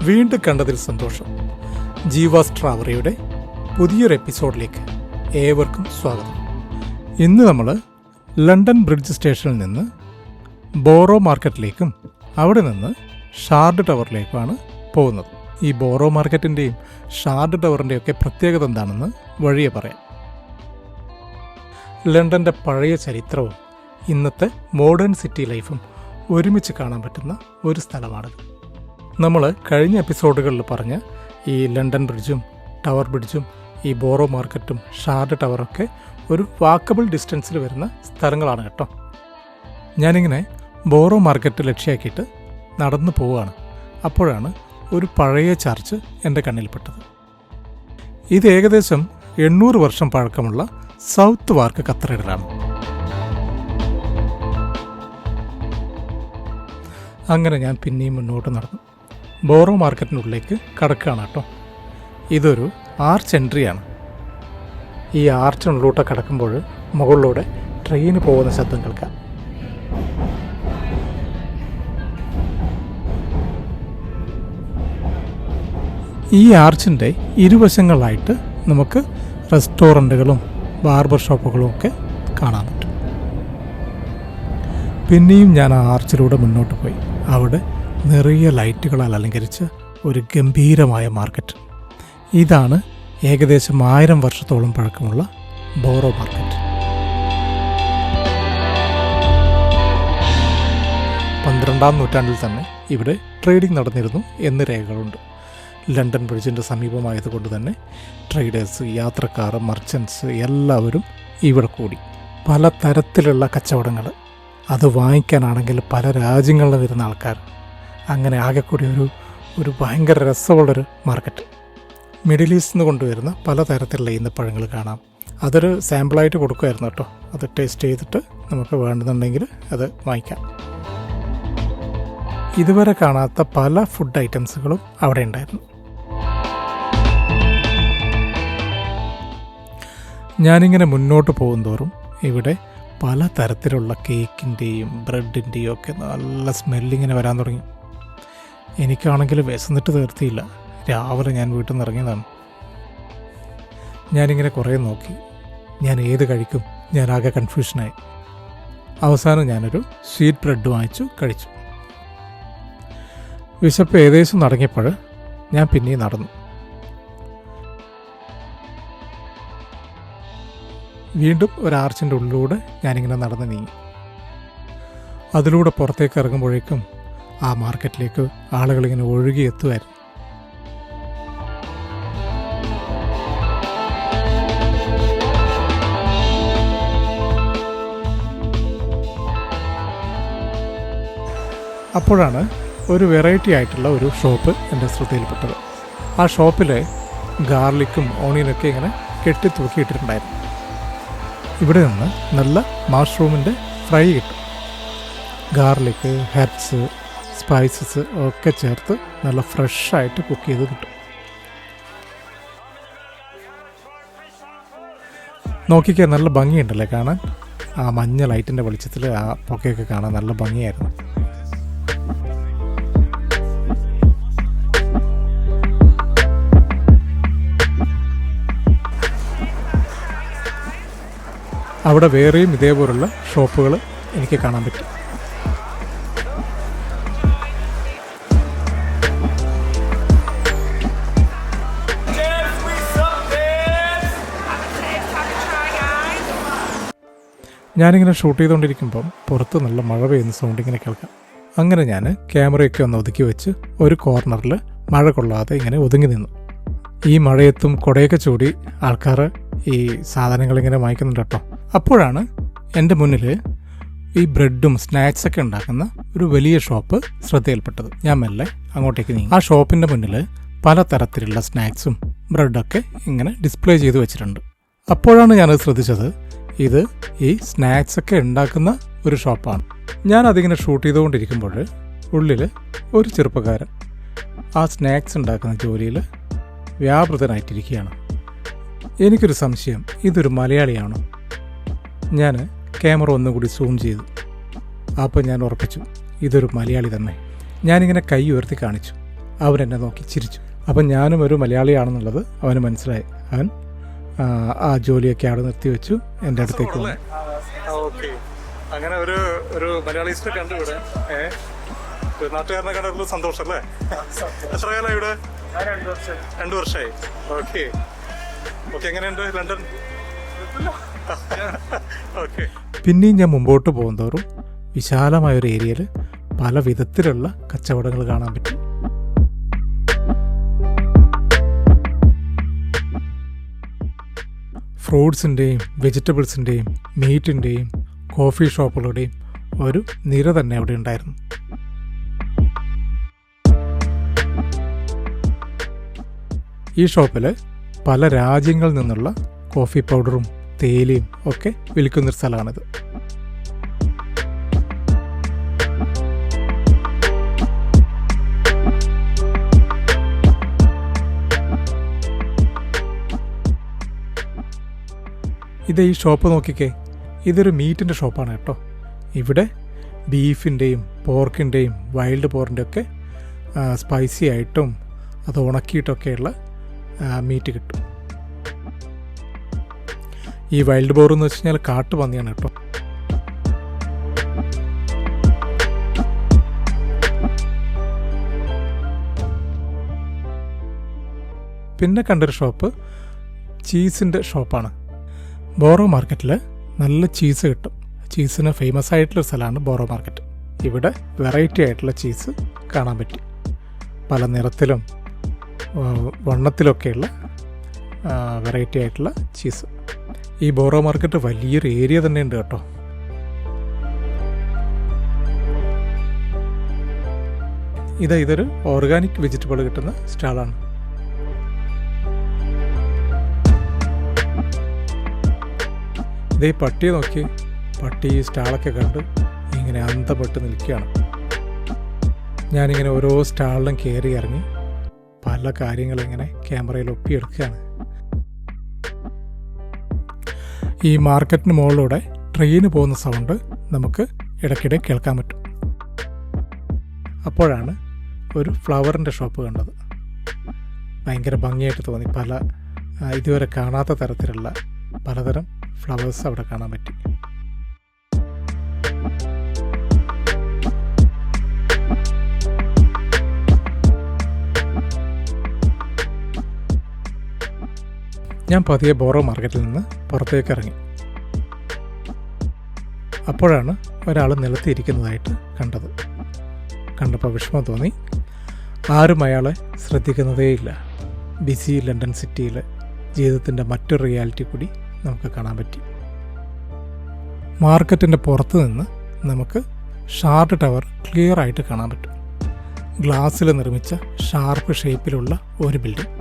വീണ്ടും കണ്ടതിൽ സന്തോഷം. ജീവാസ് ട്രാവറിയുടെ പുതിയൊരു എപ്പിസോഡിലേക്ക് ഏവർക്കും സ്വാഗതം. ഇന്ന് നമ്മൾ ലണ്ടൻ ബ്രിഡ്ജ് സ്റ്റേഷനിൽ നിന്ന് ബോറോ മാർക്കറ്റിലേക്കും അവിടെ നിന്ന് ഷാർഡ് ടവറിലേക്കുമാണ് പോകുന്നത്. ഈ ബോറോ മാർക്കറ്റിൻ്റെയും ഷാർഡ് ടവറിൻ്റെയും ഒക്കെ പ്രത്യേകത എന്താണെന്ന് വഴിയെ പറയാം. ലണ്ടൻ്റെ പഴയ ചരിത്രവും ഇന്നത്തെ മോഡേൺ സിറ്റി ലൈഫും ഒരുമിച്ച് കാണാൻ പറ്റുന്ന ഒരു സ്ഥലമാണിത്. നമ്മൾ കഴിഞ്ഞ എപ്പിസോഡുകളിൽ പറഞ്ഞ ഈ ലണ്ടൻ ബ്രിഡ്ജും ടവർ ബ്രിഡ്ജും ഈ ബോറോ മാർക്കറ്റും ഷാർഡ് ടവറൊക്കെ ഒരു വാക്കബിൾ ഡിസ്റ്റൻസിൽ വരുന്ന സ്ഥലങ്ങളാണ് കേട്ടോ. ഞാനിങ്ങനെ ബോറോ മാർക്കറ്റ് ലക്ഷ്യമാക്കിയിട്ട് നടന്നു പോവുകയാണ്. അപ്പോഴാണ് ഒരു പഴയ ചർച്ച് എൻ്റെ കണ്ണിൽപ്പെട്ടത്. ഇത് ഏകദേശം 800 വർഷം പഴക്കമുള്ള സൗത്ത് വാർക്ക് കത്തീഡ്രലാണ്. അങ്ങനെ ഞാൻ പിന്നെയും മുന്നോട്ട് നടന്നു ബോറോ മാർക്കറ്റിനുള്ളിലേക്ക് കടക്കുകയാണ് കേട്ടോ. ഇതൊരു ആർച്ച് എൻട്രിയാണ്. ഈ ആർച്ചിനുള്ളിലോട്ട് കടക്കുമ്പോൾ മുകളിലൂടെ ട്രെയിന് പോകുന്ന ശബ്ദം കേൾക്കാം. ഈ ആർച്ചിൻ്റെ ഇരുവശങ്ങളായിട്ട് നമുക്ക് റെസ്റ്റോറൻറ്റുകളും ബാർബർ ഷോപ്പുകളും ഒക്കെ കാണാൻ പറ്റും. പിന്നെയും ഞാൻ ആ ആർച്ചിലൂടെ മുന്നോട്ട് പോയി. അവിടെ നിറയെ ലൈറ്റുകളാൽ അലങ്കരിച്ച ഒരു ഗംഭീരമായ മാർക്കറ്റ്. ഇതാണ് ഏകദേശം 1000 വർഷത്തോളം പഴക്കമുള്ള ബോറോ മാർക്കറ്റ്. 12ാം നൂറ്റാണ്ടിൽ തന്നെ ഇവിടെ ട്രേഡിംഗ് നടന്നിരുന്നു എന്ന് രേഖകളുണ്ട്. ലണ്ടൻ ബ്രിഡ്ജിൻ്റെ സമീപമായതുകൊണ്ട് തന്നെ ട്രേഡേഴ്സ്, യാത്രക്കാർ, മർച്ചൻസ് എല്ലാവരും ഇവിടെ കൂടി. പല തരത്തിലുള്ള കച്ചവടങ്ങൾ, അത് വാങ്ങിക്കാനാണെങ്കിൽ പല രാജ്യങ്ങളിൽ വരുന്ന ആൾക്കാർ, അങ്ങനെ ആകെ കൂടി ഒരു ഭയങ്കര രസമുള്ളൊരു മാർക്കറ്റ്. മിഡിൽ ഈസ്റ്റിൽ നിന്ന് കൊണ്ടുവരുന്ന പലതരത്തിലുള്ള ഈന്തപ്പഴങ്ങൾ കാണാം. അതൊരു സാമ്പിളായിട്ട് കൊടുക്കുമായിരുന്നു കേട്ടോ. അത് ടേസ്റ്റ് ചെയ്തിട്ട് നമുക്ക് വേണമെന്നുണ്ടെങ്കിൽ അത് വാങ്ങിക്കാം. ഇതുവരെ കാണാത്ത പല ഫുഡ് ഐറ്റംസുകളും അവിടെ ഉണ്ടായിരുന്നു. ഞാനിങ്ങനെ മുന്നോട്ട് പോകുന്തോറും ഇവിടെ പല തരത്തിലുള്ള കേക്കിൻ്റെയും ബ്രെഡിൻ്റെയും ഒക്കെ നല്ല സ്മെല്ലിങ്ങനെ വരാൻ തുടങ്ങി. എനിക്കാണെങ്കിൽ വിശന്നിട്ട് തീർത്തിയില്ല. രാവിലെ ഞാൻ വീട്ടിൽ നിന്ന് ഇറങ്ങിയതാണ്. ഞാനിങ്ങനെ കുറേ നോക്കി, ഞാൻ ഏത് കഴിക്കും, ഞാനാകെ കൺഫ്യൂഷനായി. അവസാനം ഞാനൊരു സ്വീറ്റ് ബ്രെഡ് വാങ്ങിച്ചു കഴിച്ചു. വിശപ്പ് ഏകദേശം നടങ്ങിയപ്പോൾ ഞാൻ പിന്നെയും നടന്നു. വീണ്ടും ഒരു ആർച്ചിൻ്റെ ഉള്ളിലൂടെ ഞാനിങ്ങനെ നടന്ന് നീങ്ങി. അതിലൂടെ പുറത്തേക്ക് ഇറങ്ങുമ്പോഴേക്കും ആ മാർക്കറ്റിലേക്ക് ആളുകളിങ്ങനെ ഒഴുകിയെത്തുമായിരുന്നു. അപ്പോഴാണ് ഒരു വെറൈറ്റി ആയിട്ടുള്ള ഒരു ഷോപ്പ് എൻ്റെ ശ്രദ്ധയിൽപ്പെട്ടത്. ആ ഷോപ്പിൽ ഗാർലിക്കും ഓണിയനൊക്കെ ഇങ്ങനെ കെട്ടിത്തൂക്കിയിട്ടിട്ടുണ്ടായിരുന്നു. ഇവിടെ നിന്ന് നല്ല മഷ്റൂമിൻ്റെ ഫ്രൈ കിട്ടും. ഗാർലിക്ക്, ഹെർബ്സ്, സ്പൈസസ് ഒക്കെ ചേർത്ത് നല്ല ഫ്രഷായിട്ട് കുക്ക് ചെയ്ത് കിട്ടും. നോക്കിക്കാൻ നല്ല ഭംഗിയുണ്ടല്ലേ കാണാൻ. ആ മഞ്ഞ ലൈറ്റിൻ്റെ വെളിച്ചത്തിൽ ആ പുകയൊക്കെ കാണാൻ നല്ല ഭംഗിയായിരുന്നു. അവിടെ വേറെയും ഇതേപോലുള്ള ഷോപ്പുകൾ എനിക്ക് കാണാൻ പറ്റും. ഞാനിങ്ങനെ ഷൂട്ട് ചെയ്തുകൊണ്ടിരിക്കുമ്പം പുറത്ത് നല്ല മഴ പെയ്യുന്ന സൗണ്ട് ഇങ്ങനെ കേൾക്കാം. അങ്ങനെ ഞാൻ ക്യാമറയൊക്കെ ഒന്ന് ഒതുക്കി വെച്ച് ഒരു കോർണറിൽ മഴ കൊള്ളാതെ ഇങ്ങനെ ഒതുങ്ങി നിന്നു. ഈ മഴയത്തും കുടയൊക്കെ ചൂടി ആൾക്കാർ ഈ സാധനങ്ങളിങ്ങനെ വാങ്ങിക്കുന്നുണ്ട് കേട്ടോ. അപ്പോഴാണ് എൻ്റെ മുന്നിൽ ഈ ബ്രെഡും സ്നാക്സൊക്കെ ഉണ്ടാക്കുന്ന ഒരു വലിയ ഷോപ്പ് ശ്രദ്ധയിൽപ്പെട്ടത്. ഞാൻ മെല്ലെ അങ്ങോട്ടേക്ക് നീങ്ങി. ആ ഷോപ്പിൻ്റെ മുന്നിൽ പലതരത്തിലുള്ള സ്നാക്സും ബ്രെഡൊക്കെ ഇങ്ങനെ ഡിസ്പ്ലേ ചെയ്ത് വെച്ചിട്ടുണ്ട്. അപ്പോഴാണ് ഞാനത് ശ്രദ്ധിച്ചത്. ഇത് ഈ സ്നാക്സൊക്കെ ഉണ്ടാക്കുന്ന ഒരു ഷോപ്പാണ്. ഞാനതിങ്ങനെ ഷൂട്ട് ചെയ്തുകൊണ്ടിരിക്കുമ്പോൾ ഉള്ളിൽ ഒരു ചെറുപ്പക്കാരൻ ആ സ്നാക്സ് ഉണ്ടാക്കുന്ന ജോലിയിൽ വ്യാപൃതനായിട്ടിരിക്കുകയാണ്. എനിക്കൊരു സംശയം, ഇതൊരു മലയാളിയാണോ? ഞാൻ ക്യാമറ ഒന്നുകൂടി സൂം ചെയ്തു. അപ്പോൾ ഞാൻ ഉറപ്പിച്ചു, ഇതൊരു മലയാളി തന്നെ. ഞാനിങ്ങനെ കൈ ഉയർത്തി കാണിച്ചു. അവൻ എന്നെ നോക്കി ചിരിച്ചു. അപ്പം ഞാനും ഒരു മലയാളിയാണെന്നുള്ളത് അവന് മനസ്സിലായി. അവൻ ആ ജോലിയൊക്കെ അവിടെ നിർത്തിവെച്ചു എൻ്റെ അടുത്തേക്ക് വന്നു. അങ്ങനെ ഒരു മലയാളീസിനെ കണ്ടുവിടെ, നാട്ടുകാരനെ കണ്ടുള്ള സന്തോഷം അല്ലേ? എത്ര കാലം ഇവിടെ? 2 വർഷമായി. ഓക്കെ. എങ്ങനെയുണ്ട് ലണ്ടൻ? ഓക്കെ. പിന്നെയും ഞാൻ മുമ്പോട്ട് പോകുന്തോറും വിശാലമായൊരു ഏരിയയിൽ പല വിധത്തിലുള്ള കച്ചവടങ്ങൾ കാണാൻ പറ്റി. ഫ്രൂട്ട്സിൻ്റെയും വെജിറ്റബിൾസിൻ്റെയും മീറ്റിൻ്റെയും കോഫി ഷോപ്പുകളുടെയും ഒരു നിര തന്നെ അവിടെ ഉണ്ടായിരുന്നു. ഈ ഷോപ്പിൽ പല രാജ്യങ്ങളിൽ നിന്നുള്ള കോഫി പൗഡറും തേയിലയും ഒക്കെ വിൽക്കുന്നൊരു സ്ഥലമാണിത്. ഈ ഷോപ്പ് നോക്കിക്കേ, ഇതൊരു മീറ്റിൻ്റെ ഷോപ്പാണ് കേട്ടോ. ഇവിടെ ബീഫിൻ്റെയും പോർക്കിൻ്റെയും വൈൽഡ് പോറിൻ്റെ ഒക്കെ സ്പൈസി ആയിട്ടും അത് ഉണക്കിയിട്ടൊക്കെയുള്ള മീറ്റ് കിട്ടും. ഈ വൈൽഡ് ബോർ എന്ന് വെച്ച് കഴിഞ്ഞാൽ കാട്ടുപന്നിയാണ് കേട്ടോ. പിന്നെ കണ്ടൊരു ഷോപ്പ് ചീസിൻ്റെ ഷോപ്പാണ്. ബോറോ മാർക്കറ്റിൽ നല്ല ചീസ് കിട്ടും. ചീസിന് ഫേമസ് ആയിട്ടുള്ള സ്ഥലമാണ് ബോറോ മാർക്കറ്റ്. ഇവിടെ വെറൈറ്റി ആയിട്ടുള്ള ചീസ് കാണാൻ പറ്റി. പല നിറത്തിലും വണ്ണത്തിലൊക്കെയുള്ള വെറൈറ്റി ആയിട്ടുള്ള ചീസ്. ഈ ബോറോ മാർക്കറ്റ് വലിയൊരു ഏരിയ തന്നെ ഉണ്ട് കേട്ടോ. ഇതൊരു ഓർഗാനിക് വെജിറ്റബിൾ കിട്ടുന്ന സ്റ്റാളാണ്. ഇതേ പട്ടിയെ നോക്കി, പട്ടി ഈ സ്റ്റാളൊക്കെ കണ്ട് ഇങ്ങനെ അന്തപ്പെട്ട് നിൽക്കുകയാണ്. ഞാനിങ്ങനെ ഓരോ സ്റ്റാളിലും കയറി ഇറങ്ങി പല കാര്യങ്ങളിങ്ങനെ ക്യാമറയിൽ ഒപ്പിയെടുക്കുകയാണ്. ഈ മാർക്കറ്റിന് മുകളിലൂടെ ട്രെയിന് പോകുന്ന സൗണ്ട് നമുക്ക് ഇടയ്ക്കിടെ കേൾക്കാൻ പറ്റും. അപ്പോഴാണ് ഒരു ഫ്ലവറിൻ്റെ ഷോപ്പ് കണ്ടത്. ഭയങ്കര ഭംഗിയായിട്ട് തോന്നി. പല ഇതുവരെ കാണാത്ത തരത്തിലുള്ള പലതരം ഫ്ലവേഴ്സ് അവിടെ കാണാൻ പറ്റി. ഞാൻ പതിയെ ബോറോ മാർക്കറ്റിൽ നിന്ന് പുറത്തേക്ക് ഇറങ്ങി. അപ്പോഴാണ് ഒരാൾ നിലത്തിയിരിക്കുന്നതായിട്ട് കണ്ടപ്പോൾ വിഷമം തോന്നി. ആരും അയാളെ ശ്രദ്ധിക്കുന്നതേയില്ല. ബിസി ലണ്ടൻ സിറ്റിയിൽ ജീവിതത്തിൻ്റെ മറ്റൊരു റിയാലിറ്റി കൂടി നമുക്ക് കാണാൻ പറ്റി. മാർക്കറ്റിൻ്റെ പുറത്ത് നിന്ന് നമുക്ക് ഷാർട്ട് ടവർ ക്ലിയർ ആയിട്ട് കാണാൻ പറ്റും. ഗ്ലാസ്സിൽ നിർമ്മിച്ച ഷാർപ്പ് ഷേപ്പിലുള്ള ഒരു ബിൽഡിംഗ്.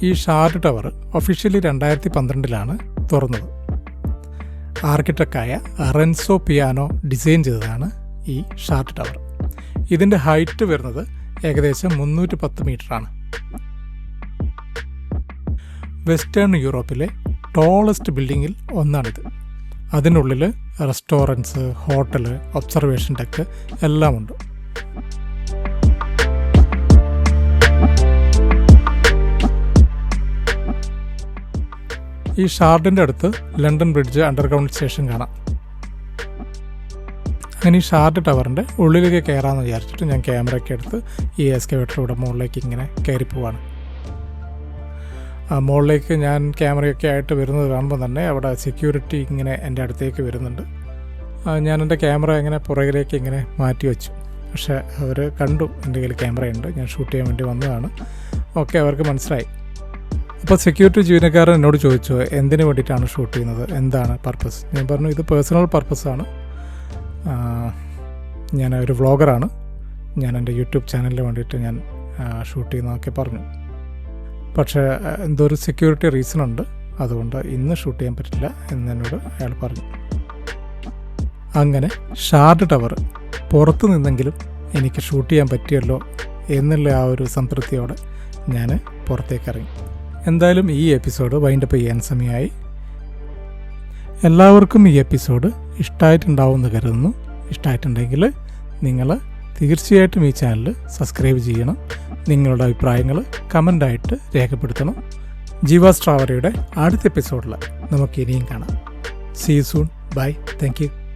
ഈ ഷാർട്ട് ടവർ ഒഫീഷ്യലി 2012 തുറന്നത്. ആർക്കിടെക്റ്റായ റെൻസോ പിയാനോ ഡിസൈൻ ചെയ്തതാണ് ഈ ഷാർട്ട് ടവർ. ഇതിൻ്റെ ഹൈറ്റ് വരുന്നത് ഏകദേശം 310 മീറ്ററാണ്. വെസ്റ്റേൺ യൂറോപ്പിലെ ടോളസ്റ്റ് ബിൽഡിങ്ങിൽ ഒന്നാണിത്. അതിനുള്ളിൽ റെസ്റ്റോറൻറ്റ്സ്, ഹോട്ടൽ, ഒബ്സർവേഷൻ ഡെക്ക് എല്ലാം ഉണ്ട്. ഈ ഷാർഡിൻ്റെ അടുത്ത് ലണ്ടൻ ബ്രിഡ്ജ് അണ്ടർഗ്രൗണ്ട് സ്റ്റേഷൻ കാണാം. അങ്ങനെ ഈ ഷാർഡ് ടവറിൻ്റെ ഉള്ളിലേക്ക് കയറാമെന്ന് വിചാരിച്ചിട്ട് ഞാൻ ക്യാമറയൊക്കെ എടുത്ത് ഈ എസ്കവേറ്ററിലൂടെ മുകളിലേക്ക് ഇങ്ങനെ കയറി പോവാണ്. മുകളിലേക്ക് ഞാൻ ക്യാമറയൊക്കെ ആയിട്ട് വരുന്നത് കാണുമ്പോൾ തന്നെ അവിടെ സെക്യൂരിറ്റി ഇങ്ങനെ എൻ്റെ അടുത്തേക്ക് വരുന്നുണ്ട്. ഞാൻ എൻ്റെ ക്യാമറ ഇങ്ങനെ പുറകിലേക്ക് ഇങ്ങനെ മാറ്റി വെച്ചു. പക്ഷേ അവർ കണ്ടു എൻ്റെ കയ്യിൽ ക്യാമറയുണ്ട്, ഞാൻ ഷൂട്ട് ചെയ്യാൻ വേണ്ടി വന്നതാണ്. ഓക്കെ, അവർക്ക് മനസ്സിലായി. അപ്പോൾ സെക്യൂരിറ്റി ജീവനക്കാരൻ എന്നോട് ചോദിച്ചു എന്തിനു വേണ്ടിയിട്ടാണ് ഷൂട്ട് ചെയ്യുന്നത്, എന്താണ് പർപ്പസ്. ഞാൻ പറഞ്ഞു ഇത് പേഴ്സണൽ പർപ്പസാണ്, ഞാൻ ഒരു വ്ളോഗറാണ്, ഞാൻ എൻ്റെ യൂട്യൂബ് ചാനലിന് വേണ്ടിയിട്ട് ഞാൻ ഷൂട്ട് ചെയ്യുന്നതൊക്കെ പറഞ്ഞു. പക്ഷേ എന്തോ ഒരു സെക്യൂരിറ്റി റീസൺ ഉണ്ട്, അതുകൊണ്ട് ഇന്ന് ഷൂട്ട് ചെയ്യാൻ പറ്റില്ല എന്നോട് അയാൾ പറഞ്ഞു. അങ്ങനെ ഷാർഡ് ടവർ പുറത്തു നിന്നെങ്കിലും എനിക്ക് ഷൂട്ട് ചെയ്യാൻ പറ്റിയല്ലോ എന്നുള്ള ആ ഒരു സംതൃപ്തിയോടെ ഞാൻ പുറത്തേക്ക് ഇറങ്ങി. എന്തായാലും ഈ എപ്പിസോഡ് വൈൻഡപ്പ് ചെയ്യാൻ സമയമായി. എല്ലാവർക്കും ഈ എപ്പിസോഡ് ഇഷ്ടമായിട്ടുണ്ടാവുമെന്ന് കരുതുന്നു. ഇഷ്ടമായിട്ടുണ്ടെങ്കിൽ നിങ്ങൾ തീർച്ചയായിട്ടും ഈ ചാനൽ സബ്സ്ക്രൈബ് ചെയ്യണം. നിങ്ങളുടെ അഭിപ്രായങ്ങൾ കമൻ്റായിട്ട് രേഖപ്പെടുത്തണം. ജീവാസ് ട്രാവലയുടെ അടുത്ത എപ്പിസോഡിൽ നമുക്ക് ഇനിയും കാണാം. See you soon. Bye. Thank U.